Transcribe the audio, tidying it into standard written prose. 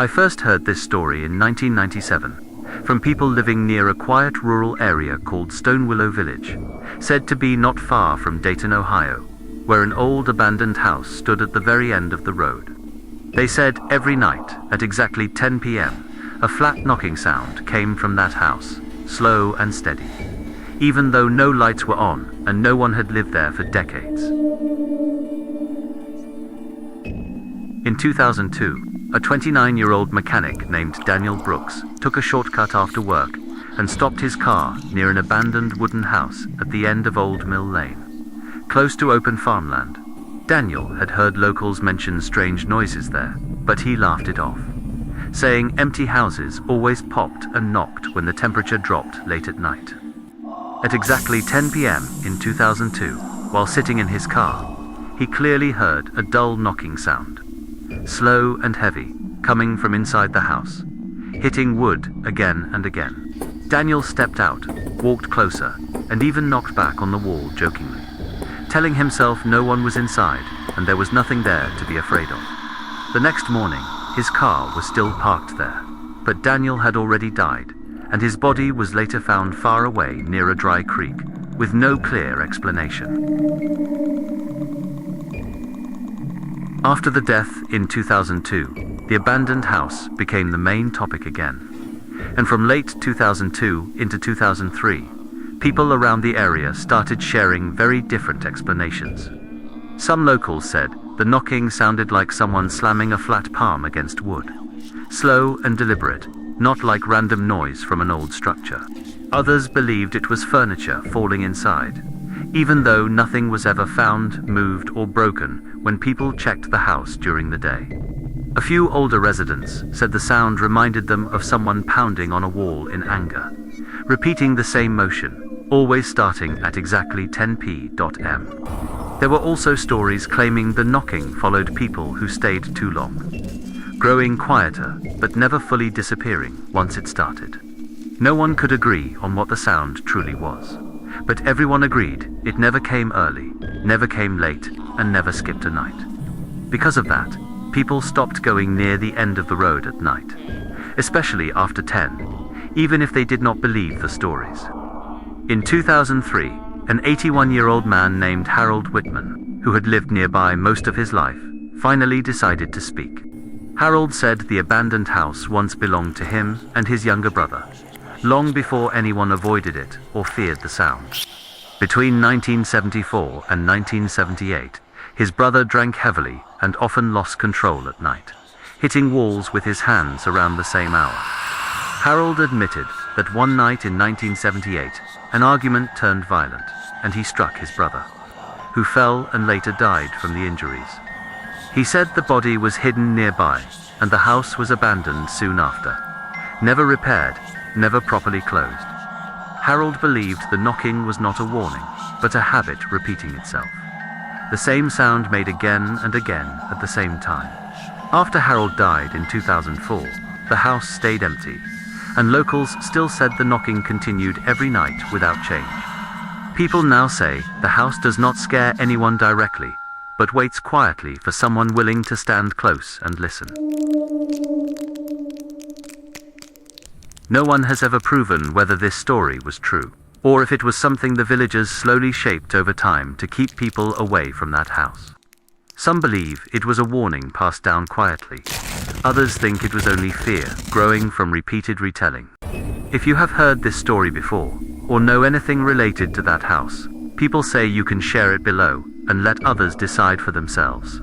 I first heard this story in 1997 from people living near a quiet rural area called Stone Willow Village, said to be not far from Dayton, Ohio, where an old abandoned house stood at the very end of the road. They said every night at exactly 10 p.m. a flat knocking sound came from that house, slow and steady, even though no lights were on and no one had lived there for decades. In 2002, a 29-year-old mechanic named Daniel Brooks took a shortcut after work and stopped his car near an abandoned wooden house at the end of Old Mill Lane, close to open farmland. Daniel had heard locals mention strange noises there, but he laughed it off, saying empty houses always popped and knocked when the temperature dropped late at night. At exactly 10 p.m. in 2002, while sitting in his car, he clearly heard a dull knocking sound, slow and heavy, coming from inside the house, hitting wood again and again. Daniel stepped out, walked closer, and even knocked back on the wall jokingly, telling himself no one was inside and there was nothing there to be afraid of. The next morning, his car was still parked there, but Daniel had already died, and his body was later found far away near a dry creek, with no clear explanation. After the death in 2002, the abandoned house became the main topic again. And from late 2002 into 2003, people around the area started sharing very different explanations. Some locals said the knocking sounded like someone slamming a flat palm against wood, slow and deliberate, not like random noise from an old structure. Others believed it was furniture falling inside, even though nothing was ever found, moved, or broken when people checked the house during the day. A few older residents said the sound reminded them of someone pounding on a wall in anger, repeating the same motion, always starting at exactly 10 p.m. There were also stories claiming the knocking followed people who stayed too long, growing quieter but never fully disappearing once it started. No one could agree on what the sound truly was, but everyone agreed it never came early, never came late, and never skipped a night. Because of that, people stopped going near the end of the road at night, especially after 10, even if they did not believe the stories. In 2003, an 81-year-old man named Harold Whitman, who had lived nearby most of his life, finally decided to speak. Harold said the abandoned house once belonged to him and his younger brother, long before anyone avoided it or feared the sound. Between 1974 and 1978, his brother drank heavily and often lost control at night, hitting walls with his hands around the same hour. Harold admitted that one night in 1978, an argument turned violent, and he struck his brother, who fell and later died from the injuries. He said the body was hidden nearby, and the house was abandoned soon after, never repaired, never properly closed. Harold believed the knocking was not a warning, but a habit repeating itself. The same sound made again and again at the same time. After Harold died in 2004, the house stayed empty, and locals still said the knocking continued every night without change. People now say the house does not scare anyone directly, but waits quietly for someone willing to stand close and listen. No one has ever proven whether this story was true, or if it was something the villagers slowly shaped over time to keep people away from that house. Some believe it was a warning passed down quietly. Others think it was only fear, growing from repeated retelling. If you have heard this story before, or know anything related to that house, people say you can share it below and let others decide for themselves.